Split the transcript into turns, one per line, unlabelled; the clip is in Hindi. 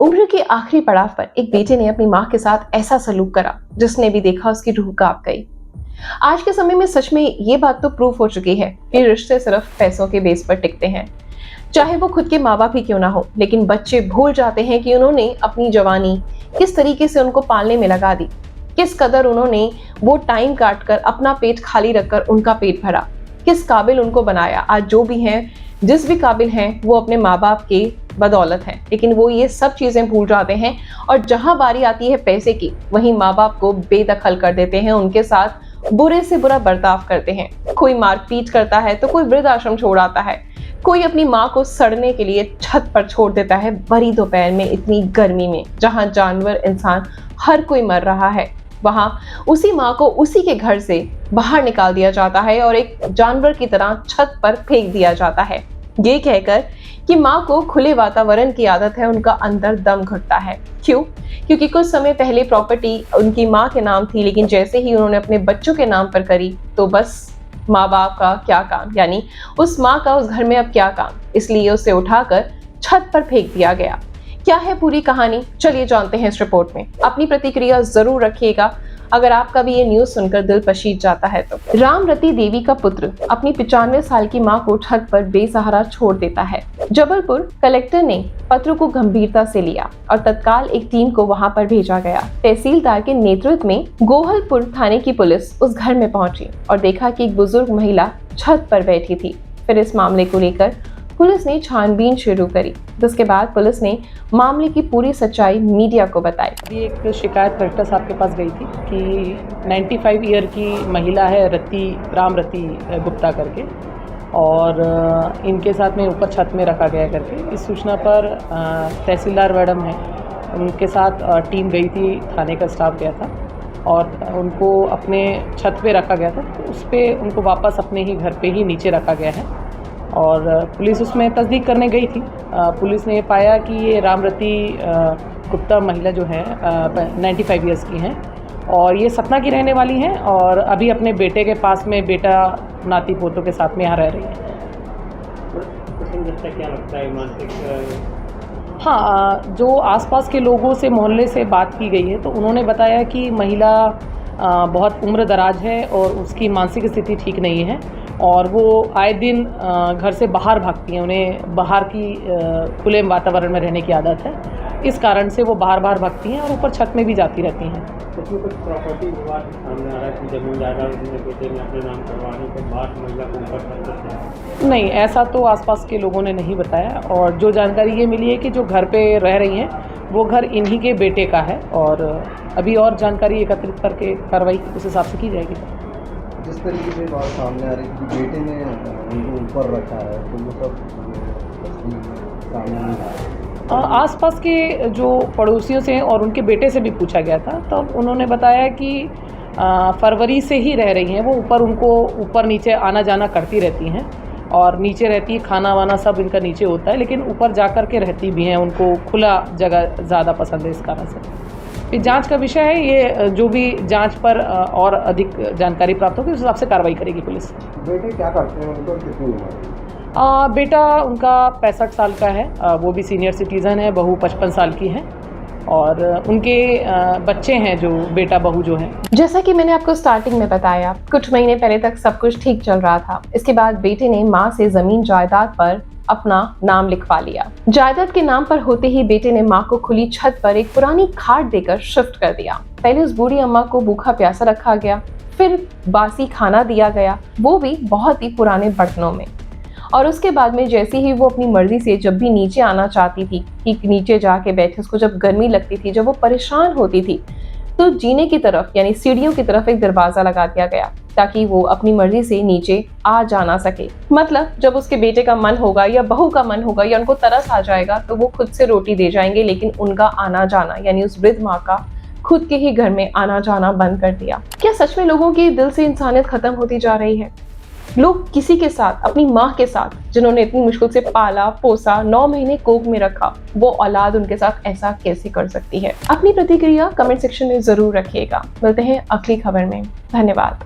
उम्र के आखिरी पड़ाव पर एक बेटे ने अपनी माँ के साथ ऐसा सलूक करा जिसने भी देखा उसकी रूह कांप गई। आज के समय में सच में ये बात तो प्रूफ हो चुकी है कि रिश्ते सिर्फ पैसों के बेस पर टिकते हैं, चाहे वो खुद के माँ बाप ही क्यों ना हो। लेकिन बच्चे भूल जाते हैं कि उन्होंने अपनी जवानी किस तरीके से उनको पालने में लगा दी, किस कदर उन्होंने वो टाइम काट कर अपना पेट खाली रखकर उनका पेट भरा, किस काबिल उनको बनाया। आज जो भी हैं, जिस भी काबिल हैं, वो अपने माँ बाप के बदौलत है। लेकिन वो ये सब चीजें भूल जाते हैं और जहां बारी आती है पैसे की, वहीं माँ बाप को बेदखल कर देते हैं, उनके साथ बुरे से बुरा बर्ताव करते हैं। कोई मारपीट करता है तो कोई वृद्ध आश्रम छोड़ आता है, कोई अपनी माँ को सड़ने के लिए छत पर छोड़ देता है भरी दोपहर में, इतनी गर्मी में, जहां जानवर इंसान हर कोई मर रहा है। वहां उसी माँ को उसी के घर से बाहर निकाल दिया जाता है और एक जानवर की तरह छत पर फेंक दिया जाता है, ये कहकर कि माँ को खुले वातावरण की आदत है। उनका अंदर दम घुटता है। क्यों? क्योंकि कुछ समय पहले प्रॉपर्टी उनकी माँ के नाम थी, लेकिन जैसे ही उन्होंने अपने बच्चों के नाम पर करी तो बस माँ बाप का क्या काम, यानी उस माँ का उस घर में अब क्या काम, इसलिए उसे उठाकर छत पर फेंक दिया गया। क्या है पूरी कहानी, चलिए जानते हैं इस रिपोर्ट में। अपनी प्रतिक्रिया जरूर रखिएगा अगर आपका भी ये न्यूज सुनकर दिल पशीज जाता है तो। रामरती देवी का पुत्र अपनी 95 साल की मां को छत पर बेसहारा छोड़ देता है। जबलपुर कलेक्टर ने पत्र को गंभीरता से लिया और तत्काल एक टीम को वहां पर भेजा गया। तहसीलदार के नेतृत्व में गोहलपुर थाने की पुलिस उस घर में पहुंची और देखा कि एक बुजुर्ग महिला छत पर बैठी थी। फिर इस मामले को लेकर पुलिस ने छानबीन शुरू करी, जिसके बाद पुलिस ने मामले की पूरी सच्चाई मीडिया को बताई।
अभी एक शिकायत कलेक्टर साहब के पास गई थी कि 95 ईयर की महिला है रामरती गुप्ता करके, और इनके साथ में ऊपर छत में रखा गया करके। इस सूचना पर तहसीलदार मैडम है, उनके साथ टीम गई थी, थाने का स्टाफ गया था और उनको अपने छत पे रखा गया था। तो उस पर उनको वापस अपने ही घर पे ही नीचे रखा गया है और पुलिस उसमें तस्दीक करने गई थी। पुलिस ने पाया कि ये रामरती गुप्ता महिला जो है 95 ईयर्स की हैं और ये सतना की रहने वाली हैं और अभी अपने बेटे के पास में बेटा नाती पोतों के साथ में यहाँ रह रही हैं।
क्या लगता है मानसिक?
हाँ, जो आसपास के लोगों से, मोहल्ले से बात की गई है तो उन्होंने बताया कि महिला बहुत उम्र दराज है और उसकी मानसिक स्थिति ठीक नहीं है और वो आए दिन घर से बाहर भागती हैं। उन्हें बाहर की खुले वातावरण में रहने की आदत है, इस कारण से वो बाहर भागती हैं और ऊपर छत में भी जाती रहती हैं।
उसमें कुछ प्रॉपर्टी विवाद सामने आ रहा है कि जमीन जायदाद बेटे ने अपने नाम करवाने के बाद महिला को ऊपर कर देते हैं।
नहीं, ऐसा तो आसपास के लोगों ने नहीं बताया और जो जानकारी ये मिली है कि जो घर पे रह रही हैं वो घर इन्हीं के बेटे का है और अभी और जानकारी एकत्रित करके कार्रवाई उस हिसाब से की जाएगी।
जिस तरीके से बात सामने आ रही है कि बेटे ने उनको ऊपर रखा है तो वो सब सामने नहीं आ रहा।
आसपास के जो पड़ोसियों से और उनके बेटे से भी पूछा गया था, तब उन्होंने बताया कि फरवरी से ही रह रही हैं वो। उनको ऊपर नीचे आना जाना करती रहती हैं और नीचे रहती है, खाना वाना सब इनका नीचे होता है, लेकिन ऊपर जा कर के रहती भी हैं। उनको खुला जगह ज़्यादा पसंद है, इस कारण से। ये जांच का विषय है, ये जो भी जांच पर और अधिक जानकारी प्राप्त होगी उस हिसाब से कार्रवाई करेगी पुलिस।
बेटे क्या करते हैं, उनको कितनी उम्र?
बेटा उनका 65 साल का है, वो भी सीनियर सिटीज़न है। बहू 55 साल की है और उनके बच्चे हैं, जो बेटा बहू जो है।
जैसा कि मैंने आपको स्टार्टिंग में बताया, कुछ महीने पहले तक सब कुछ ठीक चल रहा था। इसके बाद बेटे ने माँ से जमीन जायदाद पर अपना नाम लिखवा लिया। जायदाद के नाम पर होते ही बेटे ने माँ को खुली छत पर एक पुरानी खाट देकर शिफ्ट कर दिया। पहले उस बूढ़ी अम्मा को भूखा प्यासा रखा गया, फिर बासी खाना दिया गया, वो भी बहुत ही पुराने बर्तनों में। और उसके बाद में जैसे ही वो अपनी मर्जी से जब भी नीचे आना चाहती थी, कि नीचे जाके बैठे, उसको जब गर्मी लगती थी, जब वो परेशान होती थी, तो जीने की तरफ यानी सीढ़ियों की तरफ एक दरवाजा लगा दिया गया ताकि वो अपनी मर्जी से नीचे आ जा ना सके। मतलब जब उसके बेटे का मन होगा या बहू का मन होगा या उनको तरस आ जाएगा तो वो खुद से रोटी दे जाएंगे, लेकिन उनका आना जाना यानी उस वृद्ध माँ का खुद के ही घर में आना जाना बंद कर दिया। क्या सच में लोगों के दिल से इंसानियत खत्म होती जा रही है? लोग किसी के साथ, अपनी माँ के साथ, जिन्होंने इतनी मुश्किल से पाला पोसा, 9 महीने कोख में रखा, वो औलाद उनके साथ ऐसा कैसे कर सकती है? अपनी प्रतिक्रिया कमेंट सेक्शन में जरूर रखिएगा। मिलते हैं अगली खबर में। धन्यवाद।